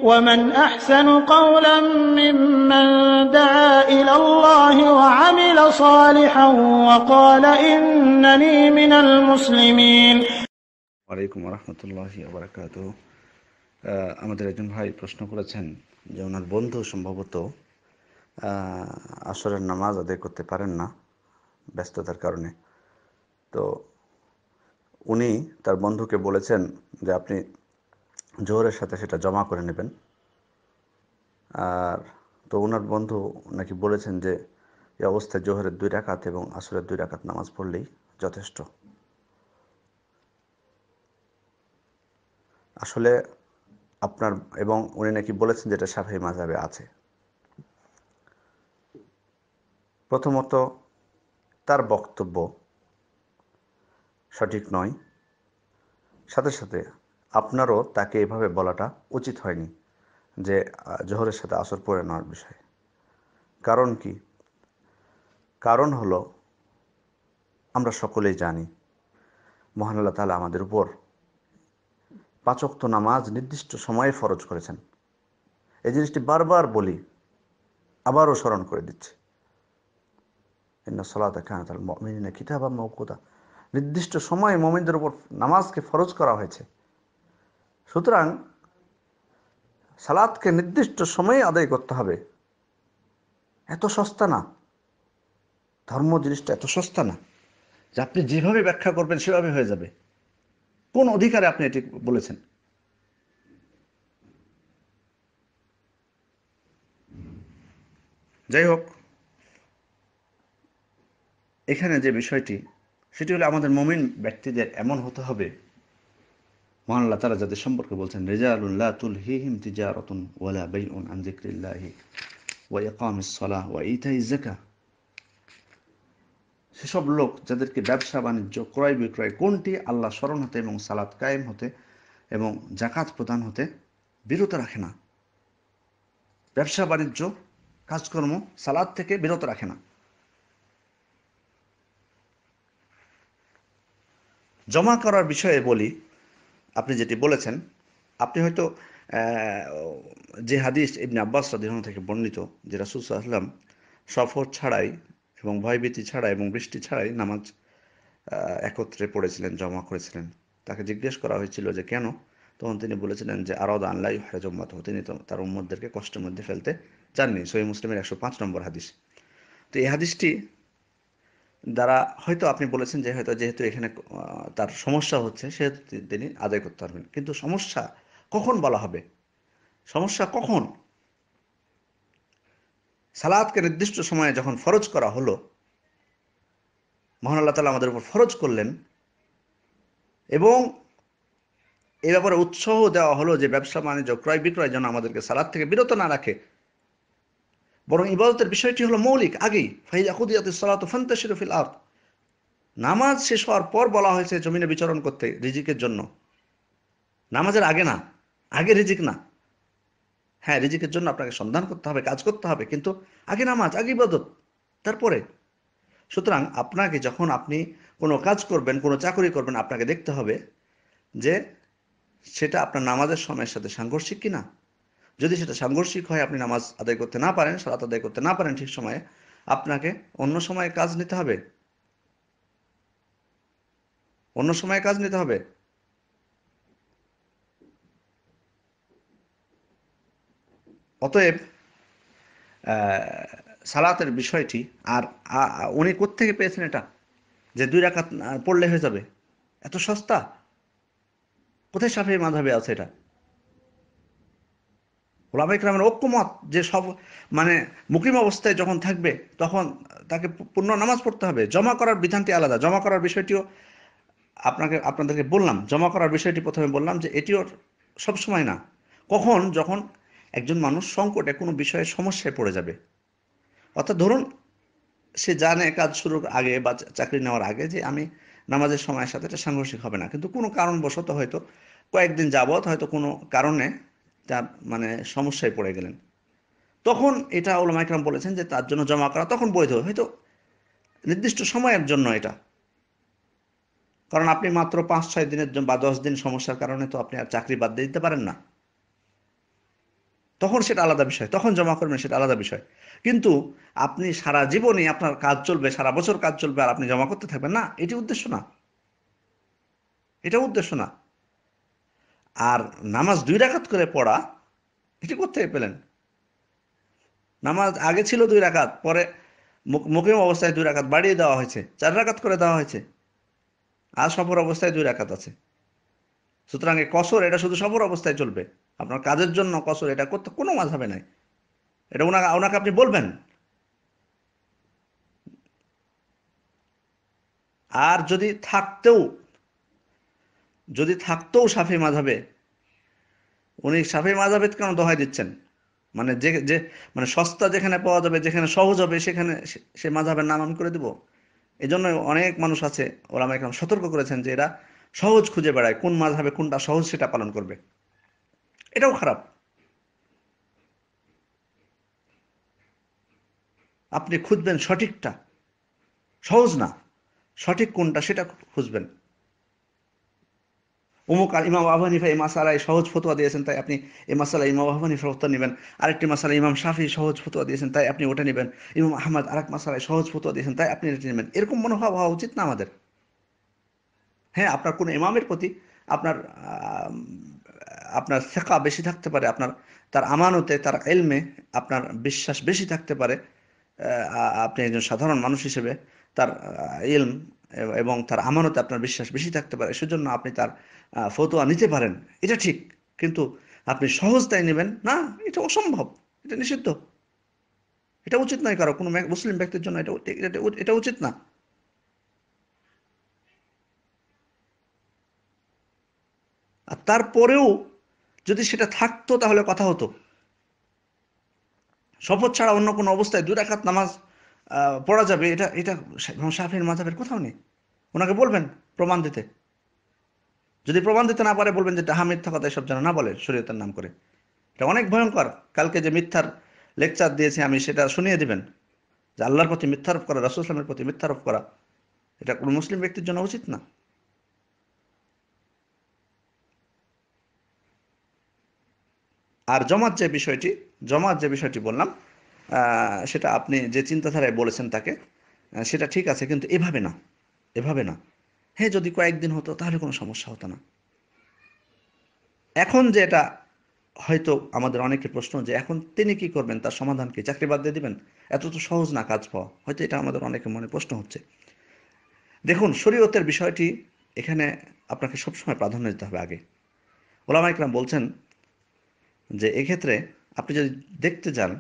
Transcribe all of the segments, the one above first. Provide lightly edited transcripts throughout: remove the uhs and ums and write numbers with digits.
ومن أحسن قولا ممن دعا إلى الله وعمل صالحا وقال إنني من المسلمين. ওয়ালাইকুম রহমতুল্লাহি ওয়া বারাকাতুহু। আমাদের একজন ভাই প্রশ্ন করেছেন যে ওনার বন্ধু সম্ভবত আসরের নামাজ আদায় করতে পারেন না ব্যস্ততার কারণে। তো উনি তার বন্ধুকে বলেছেন যে আপনি জোহরের সাথে সেটা জমা করে নেবেন। আর তো ওনার বন্ধু নাকি বলেছেন যে এই অবস্থায় জোহরের 2 রাকাত এবং আসরের 2 রাকাত নামাজ পড়লেই যথেষ্ট। আসলে আপনার এবং উনি নাকি বলেছেন যে এটা শাফিঈ মাযহাবে আছে। প্রথমত তার বক্তব্য সঠিক নয়, সাথে সাথে আপনারও তাকে এভাবে বলাটা উচিত হয়নি যে জোহরের সাথে আসর পড়ে নেওয়ার বিষয়ে। কারণ কি? কারণ হলো আমরা সকলেই জানি মহান আল্লাহ তাআলা আমাদের উপর 5 ওয়াক্ত নামাজ নির্দিষ্ট সময়ে ফরজ করেছেন। এই জিনিসটি বারবার বলি, আবারও স্মরণ করে দিচ্ছি। ইন্না সলাতা কানাত আলাল মুমিনিনা কিতাবাম মাওকুতা, নির্দিষ্ট সময়ে মুমিনদের উপর নামাজকে ফরজ করা হয়েছে। সুতরাং সালাতকে নির্দিষ্ট সময়ে আদায় করতে হবে। এত সস্তা না, ধর্ম জিনিসটা এত সস্তা না যে আপনি যেভাবে ব্যাখ্যা করবেন সেভাবে হয়ে যাবে। কোন অধিকারে আপনি এটি বলেছেন? যাই হোক, এখানে যে বিষয়টি সেটি হলো আমাদের মুমিন ব্যক্তিদের এমন হতে হবে, মহান আল্লাহ তাআলা যাদের সম্পর্কে বলছেন রিজালুন লা তুলহিহিম তিজারাতুন ওয়ালা বাইউন আন যিকরিল্লাহি ওয়া ইকামিস সালাহ ওয়া ইতাইজ যাকাহ, সেসব লোক যাদেরকে ব্যবসা বাণিজ্য ক্রয় বিক্রয় কোনটি আল্লাহ স্মরণ হতে এবং সালাত কায়েম হতে এবং জাকাত প্রদান হতে বিরত রাখে না। ব্যবসা বাণিজ্য কাজকর্ম সালাত থেকে বিরত রাখে না। জমা করার বিষয়ে বলি, আপনি যেটি বলেছেন, আপনি হয়তো যে হাদিস ইবনে আব্বাস রাদিয়াল্লাহু থেকে বর্ণিত যে রাসূল সাল্লাল্লাহু আলাইহি ওয়াসাল্লাম সফর ছাড়াই এবং ভয়ভীতি ছাড়াই এবং বৃষ্টি ছাড়াই নামাজ একত্রে পড়েছিলেন, জমা করেছিলেন। তাকে জিজ্ঞেস করা হয়েছিল যে কেন? তখন তিনি বলেছিলেন যে আরাদা আন লা ইহরাজ উম্মাতাহু, তিনি তো তার উম্মতদেরকে কষ্টের মধ্যে ফেলতে চাননি। সহিহ মুসলিমের 105 নম্বর হাদিস। তো এই হাদিসটি দ্বারা হয়তো আপনি বলেছেন যে হয়তো যেহেতু এখানে তার সমস্যা হচ্ছে সেহেতু তিনি আদায় করতে পারবেন। কিন্তু সমস্যা কখন বলা হবে? সমস্যা কখন? সালাতকে নির্দিষ্ট সময়ে যখন ফরজ করা হলো, মহান আল্লাহ তাআলা আমাদের উপর ফরজ করলেন এবং এ ব্যাপারে উৎসাহ দেওয়া হলো যে ব্যবসা বাণিজ্য ক্রয় বিক্রয় যেন আমাদেরকে সালাত থেকে বিরত না রাখে, বরং ইবাদতের বিষয়টি হলো মৌলিক আগেই। ফাইযা কুদিয়াতিস সালাতু ফান্তাশিরু ফিল আরদ, নামাজ শেষ হওয়ার পর বলা হয়েছে জমিনে বিচরণ করতে রিজিকের জন্য, নামাজের আগে না। আগে রিজিক না। হ্যাঁ, রিজিকের জন্য আপনাকে সন্ধান করতে হবে, কাজ করতে হবে, কিন্তু আগে নামাজ, আগে ইবাদত, তারপরে। সুতরাং আপনাকে যখন আপনি কোনো কাজ করবেন, কোনো চাকরি করবেন, আপনাকে দেখতে হবে যে সেটা আপনার নামাজের সময়ের সাথে সাংঘর্ষিক কিনা। যদি সেটা সাংঘর্ষিক হয়, আপনি নামাজ আদায় করতে না পারেন, সালাত আদায় করতে না পারেন ঠিক সময়ে, আপনাকে অন্য সময়ে কাজ নিতে হবে। অন্য সময়ে কাজ নিতে হবে। অতএব সালাতের বিষয়টি, আর উনি কোত্থেকে পেয়েছেন এটা যে 2 রাকাত পড়লে হয়ে যাবে? এত সস্তা? কোথায় শাফিঈ মাযহাবে আছে এটা? উলামায়ে কেরামের ঐক্যমত যে সব মানে মুকিম অবস্থায় যখন থাকবে তখন তাকে পূর্ণ নামাজ পড়তে হবে। জমা করার বিধানটি আলাদা। জমা করার বিষয়টিও আপনাদেরকে বললাম। জমা করার বিষয়টি প্রথমে বললাম যে এটিও সবসময় না। কখন? যখন একজন মানুষ সংকটে কোনো বিষয়ে সমস্যায় পড়ে যাবে। অর্থাৎ ধরুন সে জানে কাজ শুরুর আগে বা চাকরি নেওয়ার আগে যে আমি নামাজের সময়ের সাথে এটা সাংঘর্ষিক হবে না, কিন্তু কোনো কারণবশত হয়তো কয়েকদিন যাবৎ হয়তো কোনো কারণে তার মানে সমস্যায় পড়ে গেলেন, তখন এটা উলামায়ে কেরাম বলেছেন যে তার জন্য জমা করা তখন বৈধ, হয়তো নির্দিষ্ট সময়ের জন্য এটা। কারণ আপনি মাত্র 5-6 দিনের জন্য বা 10 দিন সমস্যার কারণে তো আপনি আর চাকরি বাদ দিয়ে দিতে পারেন না। তখন সেটা আলাদা বিষয়, তখন জমা করবেন, সেটা আলাদা বিষয়। কিন্তু আপনি সারা জীবনই আপনার কাজ চলবে, সারা বছর কাজ চলবে, আর আপনি জমা করতে থাকবেন না, এটি উদ্দেশ্য না, এটা উদ্দেশ্য না। আর নামাজ 2 রাকাত করে পড়া, এটি কোত্থেকে পেলেন? নামাজ আগে ছিল 2 রাকাত, পরে মুকিম অবস্থায় 2 রাকাত বাড়িয়ে দেওয়া হয়েছে, 4 রাকাত করে দেওয়া হয়েছে, আর সফর অবস্থায় 2 রাকাত আছে। সুতরাং এই কসর এটা শুধু সফর অবস্থায় চলবে, আপনার কাজের জন্য কসর এটা করতে কোনো মাযহাবে নাই। এটা ওনাকে ওনাকে আপনি বলবেন। আর যদি থাকতেও শাফি মাযহাবে, উনি শাফি মাযহাবে কেন দোহাই দিচ্ছেন? মানে যে যে মানে সস্তা যেখানে পাওয়া যাবে, যেখানে সহজ হবে, সেখানে সে মাযহাবের নাম আমি করে দিব। এই জন্য অনেক মানুষ আছে, ওলামা একরাম সতর্ক করেছেন যে এরা সহজ খুঁজে বেড়ায়, কোন মাযহাবে কোনটা সহজ সেটা পালন করবে। এটাও খারাপ। আপনি খুঁজবেন সঠিকটা, সহজ না, সঠিক কোনটা সেটা খুঁজবেন। অমুক আর ইমাম আবু হানিফা এই মাসালায় সহজ ফতোয়া দিয়েছেন, তাই আপনি এই মাসালা ইমাম আবু হানিফার উত্তর নেবেন। আরেকটি মাসালা ইমাম শাফি সহজ ফতোয়া দিয়েছেন, তাই আপনি ওটা নেবেন। ইমাম আহমদ আরেক মাসালায় সহজ ফতোয়া দিয়েছেন, তাই আপনি এটা নেবেন। এরকম মনোভাব হওয়া উচিত না আমাদের। হ্যাঁ, আপনার কোনো ইমামের প্রতি আপনার আপনার থেকা বেশি থাকতে পারে, আপনার তার আমানতে, তার এলমে আপনার বিশ্বাস বেশি থাকতে পারে। আপনি একজন সাধারণ মানুষ হিসেবে তার ইলম এবং তার আমানতে আপনার বিশ্বাস বেশি থাকতে পারে, সেজন্য আপনি তার ফতোয়া নিতে পারেন, এটা ঠিক। কিন্তু আপনি সহজতায় নেবেন না, এটা অসম্ভব, এটা নিষিদ্ধ, এটা উচিত নয় কারো, কোনো মুসলিম ব্যক্তির জন্য এটা এটা এটা উচিত না। আর তারপরেও যদি সেটা থাকতো তাহলে কথা হতো। শপথ ছাড়া অন্য কোনো অবস্থায় 2 রাকাত নামাজ পড়া যাবে, এটা এটা শাফিঈ মাযহাবের কোথাও নেই। ওনাকে বলবেন প্রমাণ দিতে। যদি প্রমাণ দিতে না পারে, বলবেন যে এটা মিথ্যা কথা, এসব যেন না বলে শরীয়তের নাম করে। এটা অনেক ভয়ঙ্কর। কালকে যে মিথ্যার লেকচার দিয়েছি আমি, সেটা শুনিয়ে দিবেন যে আল্লাহর প্রতি মিথ্যারোপ করা, রাসূল সাল্লাল্লাহু আলাইহি ওয়াসাল্লামের প্রতি মিথ্যারোপ করা, এটা কোনো মুসলিম ব্যক্তির জন্য উচিত না। আর জমাত যে বিষয়টি বললাম, সেটা আপনি যে চিন্তাধারায় বলেছেন তাকে, সেটা ঠিক আছে, কিন্তু এভাবে না, এভাবে না। হ্যাঁ, যদি কয়েকদিন হতো তাহলে কোনো সমস্যা হতো না। এখন যে এটা হয়তো আমাদের অনেকের প্রশ্ন, যে এখন তিনি কি করবেন, তার সমাধান কি, চাকরি বাদ দিয়ে দিবেন? এত তো সহজ না কাজ পাওয়া, হয়তো এটা আমাদের অনেকের মনে প্রশ্ন হচ্ছে। দেখুন, শরীয়তের বিষয়টি এখানে আপনাকে সবসময় প্রাধান্য দিতে হবে আগে। ওলামা ইকরাম বলছেন যে এক্ষেত্রে আপনি যদি দেখতে যান,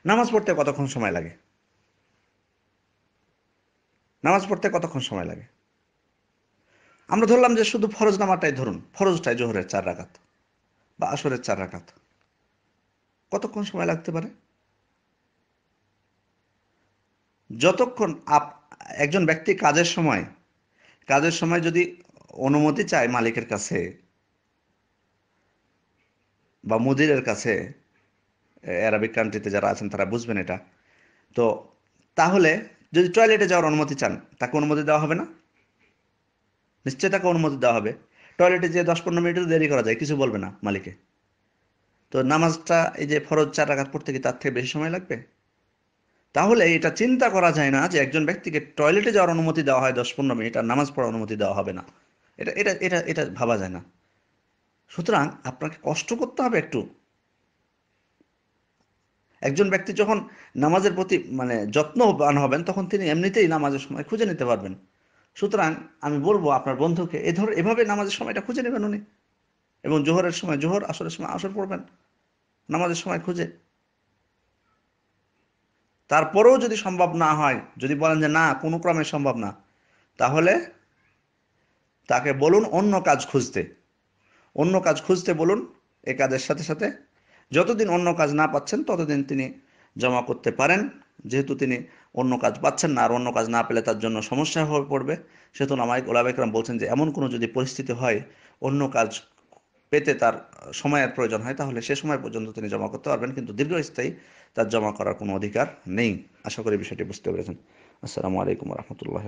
নামাজ পড়তে কতক্ষণ সময় লাগে, নামাজ পড়তে কতক্ষণ সময় লাগে? আমরা ধরলাম যে শুধু ফরজ নামাজটাই ধরুন, ফরজটাই জোহরের 4 রাকাত বা আসরের 4 রাকাত, কতক্ষণ সময় লাগতে পারে? যতক্ষণ একজন ব্যক্তি কাজের সময় যদি অনুমতি চায় মালিকের কাছে বা মুদিরের কাছে, অ্যারাবিক কান্ট্রিতে যারা আছেন তারা বুঝবেন এটা, তো তাহলে যদি টয়লেটে যাওয়ার অনুমতি চান, তাকে অনুমতি দেওয়া হবে না? নিশ্চয়ই তাকে অনুমতি দেওয়া হবে। টয়লেটে যে 10-15 মিনিটও দেরি করা যায়, কিছু বলবে না মালিকে। তো নামাজটা, এই যে ফরজ 4 রাকাত পড়তে কি তার থেকে বেশি সময় লাগবে? তাহলে এটা চিন্তা করা যায় না যে একজন ব্যক্তিকে টয়লেটে যাওয়ার অনুমতি দেওয়া হয় 10-15 মিনিট, আর নামাজ পড়ার অনুমতি দেওয়া হবে না। এটা এটা এটা এটা ভাবা যায় না। সুতরাং আপনাকে কষ্ট করতে হবে একটু। একজন ব্যক্তি যখন নামাজের প্রতি মানে যত্নবান হবেন, তখন তিনি এমনিতেই নামাজের সময় খুঁজে নিতে পারবেন। সুতরাং আমি বলবো আপনার বন্ধুকে এভাবে নামাজের সময়টা খুঁজে নেবেন উনি, এবং জোহরের সময় জোহর, আসরের সময় আসর পড়বেন নামাজের সময় খুঁজে। তারপরেও যদি সম্ভব না হয়, যদি বলেন যে না কোনো ক্রমে সম্ভব না, তাহলে তাকে বলুন অন্য কাজ খুঁজতে বলুন। এ কাজের সাথে সাথে যতদিন অন্য কাজ না পাচ্ছেন, ততদিন তিনি জমা করতে পারেন। যেহেতু তিনি অন্য কাজ পাচ্ছেন না, আর অন্য কাজ না পেলে তার জন্য সমস্যা হয়ে পড়বে, সেহেতু ওলামা ইকরাম বলছেন যে এমন কোনো যদি পরিস্থিতি হয়, অন্য কাজ পেতে তার সময়ের প্রয়োজন হয়, তাহলে সে সময় পর্যন্ত তিনি জমা করতে পারবেন, কিন্তু দীর্ঘস্থায়ী তার জমা করার কোনো অধিকার নেই। আশা করি বিষয়টি বুঝতে পেরেছেন। আসসালামু আলাইকুম রহমতুল্লাহ।